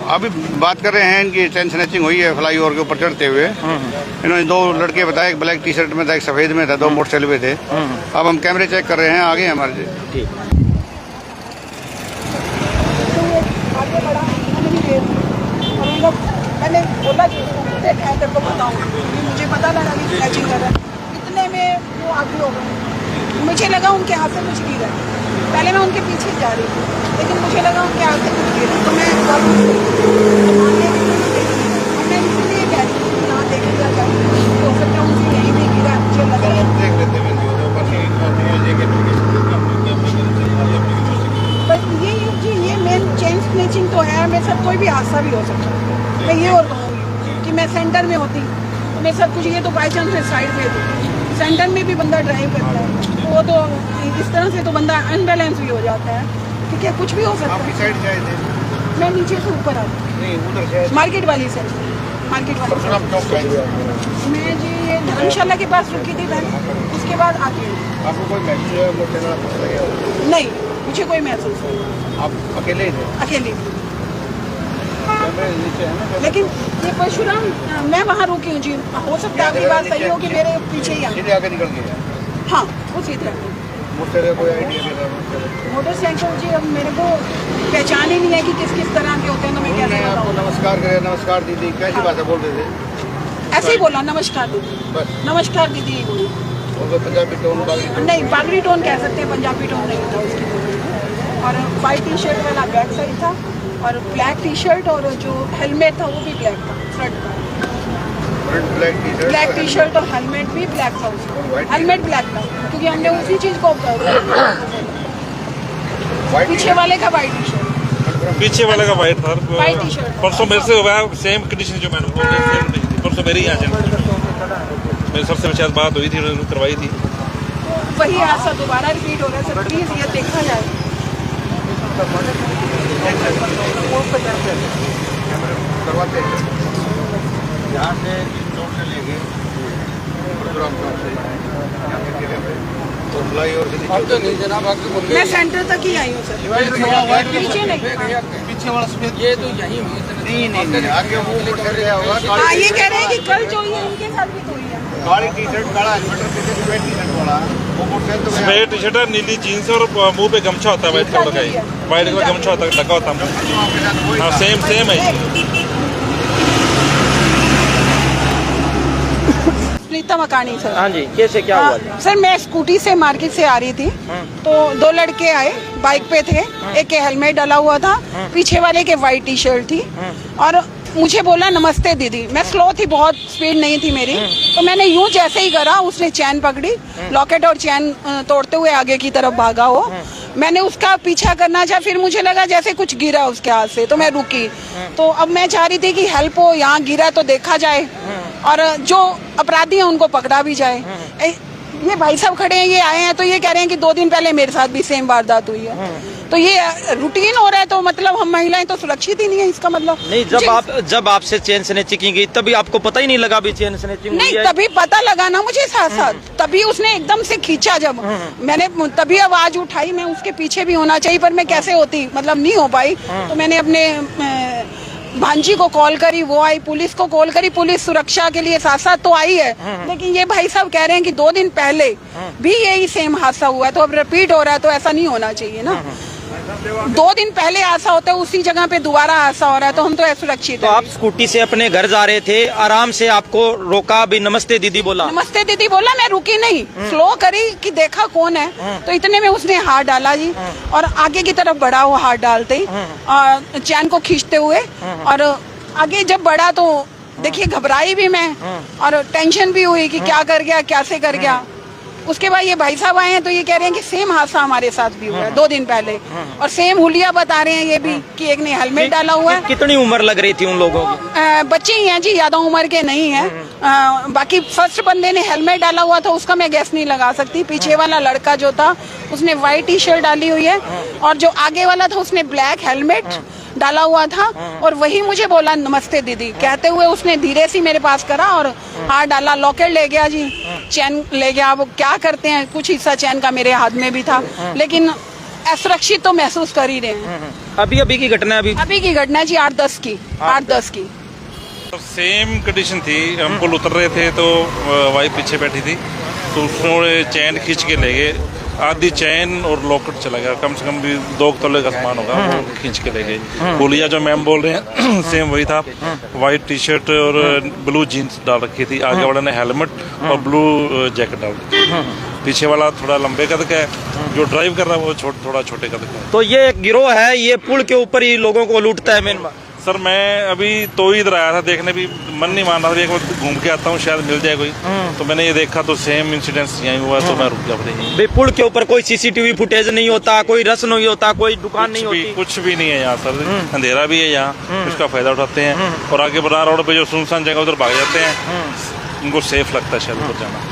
अभी बात कर रहे हैं इनकी चेन स्नैचिंग हुई है फ्लाईओवर के ऊपर चढ़ते हुए। इन्होंने 2 लड़के बताया, एक ब्लैक टी शर्ट में था, एक सफेद में था, 2 मोटरसाइकिल पे थे। अब हम कैमरे चेक कर रहे हैं, आगे हमारे मैंने बोला कि तेरे को बताऊँ, मुझे पता लगा कि स्नैचिंग कर रहा है। इतने में वो आगे हो गए, मुझे लगा उनके हाथ से कुछ गिरा। पहले मैं उनके पीछे जा रही थी, लेकिन मुझे लगा उनके हाथ से कुछ गिरा, तो मैं इसलिए कह रही हूँ यहाँ देखे जाए, हो सकता है उनसे यहीं भी गिरा, मुझे लगा। बस ये मेन चेन स्नैचिंग तो है, मेरे साथ कोई भी हादसा भी हो सकता है। मैं ये और कहूँगी कि मैं सेंटर में होती तो मेरे साथ कुछ, ये तो बाई चांस मैं साइड में थी, सेंटर में भी बंदा ड्राइव करता है तो वो तो इस तरह से तो बंदा अनबैलेंस भी हो जाता है। ठीक है, कुछ भी हो सकता है। मैं नीचे से ऊपर आती, मार्केट वाली साइड, मार्केट वाली। मैं जी ये धर्मशाला के पास रुकी थी बहन, उसके बाद आती हूँ। नहीं, मुझे कोई महसूस नहीं। आप अकेले ही थे? अकेले। लेकिन ये परशुराम मैं वहाँ रुकी हूँ जी, हो सकता है आपकी बात सही हो कि मेरे पीछे ही आगे निकल गया। हाँ, उसी तरह। मोटरसाइकिल जी अब मेरे को पहचान ही नहीं है कि किस किस तरह के होते हैं, तो मैं कैसे बताऊँ। नमस्कार करें, नमस्कार दीदी, कैसी भाषा बोल रहे थे? ऐसे ही बोला, नमस्कार दीदी, नमस्कार दीदी ही बोली। पंजाबी टोन? नहीं, बागड़ी टोन कह सकते हैं, पंजाबी टोन नहीं था उसकी। और वाइट टी शर्ट वाला बैक साइड था, और ब्लैक टी शर्ट, और जो हेलमेट था वो भी ब्लैक था, फ्रंट का। ब्लैक टी शर्ट और हेलमेट भी ब्लैक था उसका, हेलमेट ब्लैक था, क्योंकि हमने उसी चीज को ऑब्जर्व किया। पीछे वाले का वाइट टी शर्ट, पीछे वाले का वाइट था, वाइट टी शर्ट। परसों मेरे से हुआ सेम कंडीशन जो मैंने बोल रही थी, परसों मेरी यहाँ से मेरे सबसे शायद बात हुई थी, उन्होंने करवाई थी। वही हादसा दोबारा रिपीट हो रहा है सर, प्लीज ये देखा जाए। यहाँ से चौक से लेके मैं सेंटर तक ही आई हूँ सर, पीछे नहीं। पीछे वाला ये तो यही नहीं आगे वो हाँ, ये कह रहे हैं कि कल जो ये इनके साथ भी तो हुई है। काली टी शर्ट, काला हेलमेट, सफेद टी शर्ट वाला, वो मोटरसाइकिल तो सफेद टी शर्ट, नीली जीन्स और मुंह पे गमछा होता है वाइट कलर का, वाइट कलर गमछा होता है, लगा होता है। हाँ, सेम है। प्रीता मकानी सर। हाँ जी, कैसे क्या हुआ? सर मैं स्कूटी से मार्केट से आ रही थी, तो 2 लड़के आए, बाइक पे थे, एक के हेलमेट डाला हुआ था, पीछे वाले के वाइट टी शर्ट थी, और मुझे बोला नमस्ते दीदी। मैं स्लो थी, बहुत स्पीड नहीं थी मेरी, तो मैंने यूं जैसे ही करा, उसने चैन पकड़ी, लॉकेट और चैन तोड़ते हुए आगे की तरफ भागा वो। मैंने उसका पीछा करना चाहा, फिर मुझे लगा जैसे कुछ गिरा उसके हाथ से, तो मैं रुकी। तो अब मैं चाह रही थी कि हेल्प हो, यहाँ गिरा तो देखा जाए, और जो अपराधी हैं उनको पकड़ा भी जाए। ये भाई साहब खड़े हैं, ये आए हैं, तो ये कह रहे हैं कि 2 दिन पहले मेरे साथ भी सेम वारदात हुई है। तो ये रूटीन हो रहा है, तो मतलब हम महिलाएं तो सुरक्षित ही नहीं है, इसका मतलब नहीं। जब आपसे चेन स्नैचिंग की गई, तभी आपको पता ही नहीं लगा भी चेन स्नैचिंग नहीं, तभी पता लगा ना मुझे साथ साथ, तभी उसने एकदम से खींचा, जब मैंने तभी आवाज उठाई। मैं उसके पीछे भी होना चाहिए, पर मैं कैसे होती, मतलब नहीं हो पाई। तो मैंने अपने भांजी को कॉल करी, वो आई, पुलिस को कॉल करी, पुलिस सुरक्षा के लिए साथ साथ तो आई है। लेकिन ये भाई साहब कह रहे हैं कि 2 दिन पहले भी यही सेम हादसा हुआ है, तो अब रिपीट हो रहा है, तो ऐसा नहीं होना चाहिए ना। 2 दिन पहले हादसा होता है, उसी जगह पे दोबारा हादसा हो रहा है, तो हम तो सुरक्षित। तो आप स्कूटी से अपने घर जा रहे थे, आराम से आपको रोका भी, नमस्ते दीदी बोला? नमस्ते दीदी बोला, मैं रुकी नहीं, स्लो करी कि देखा कौन है, तो इतने में उसने हाथ डाला जी, और आगे की तरफ बढ़ा वो हाथ डालते ही, चैन को खींचते हुए, और आगे जब बढ़ा तो देखिए घबराई भी मैं, और टेंशन भी हुई कि क्या कर गया, कैसे कर गया। उसके बाद ये भाई साहब आए हैं, तो ये कह रहे हैं कि सेम हादसा हमारे साथ भी हुआ है 2 दिन पहले, और सेम हुलिया बता रहे हैं ये भी कि एक ने हेलमेट डाला हुआ है। कितनी उम्र लग रही थी उन लोगों की? बच्चे ही हैं जी, ज्यादा उम्र के नहीं है। बाकी फर्स्ट बंदे ने हेलमेट डाला हुआ था, उसका मैं गैस नहीं लगा सकती। पीछे वाला लड़का जो था उसने व्हाइट टी शर्ट डाली हुई है, और जो आगे वाला था उसने ब्लैक हेलमेट डाला हुआ था, और वही मुझे बोला नमस्ते दीदी कहते हुए उसने धीरे से मेरे पास करा और हाथ डाला, लॉकेट ले गया जी, चैन ले गया। अब क्या करते हैं, कुछ हिस्सा चैन का मेरे हाथ में भी था, लेकिन असुरक्षित तो महसूस कर ही रहे हैं। अभी अभी की घटना है अभी? अभी की घटना जी 8-10 की, 8-10 की। सेम कंडीशन थी, हम पुल उतर रहे थे तो वाइफ पीछे बैठी थी, तो उसने चैन खींच के ले गए, आधी चैन और लॉकेट चला गया, कम से कम भी 2 तोले का सामान होगा, वो खींच के ले गए। गोलिया जो मैम बोल रहे हैं सेम वही था, वाइट टी शर्ट और ब्लू जीन्स डाल रखी थी, आगे वाले ने हेलमेट और ब्लू जैकेट डाल रखी थी, पीछे वाला थोड़ा लंबे कद का है, जो ड्राइव कर रहा है वो थोड़ा छोटे कद का है। तो ये एक गिरोह है, ये पुल के ऊपर ही लोगों को लूटता है मेन बात। सर मैं अभी तो इधर आया था देखने, भी मन नहीं मान रहा था, एक बार घूम के आता हूँ शायद मिल जाए कोई, तो मैंने ये देखा तो सेम इंसिडेंट्स यहीं हुआ, तो मैं रुक गया अपने यहीं। भाई पुल के ऊपर कोई सीसीटीवी फुटेज नहीं होता, कोई रस नहीं होता, कोई दुकान नहीं होती, कुछ भी नहीं है यहाँ सर, अंधेरा भी है यहाँ, उसका फायदा उठाते हैं और आगे बना रोड पे जो सुनसान जगह उधर भाग जाते हैं, उनको सेफ लगता है शायद उधर जाना।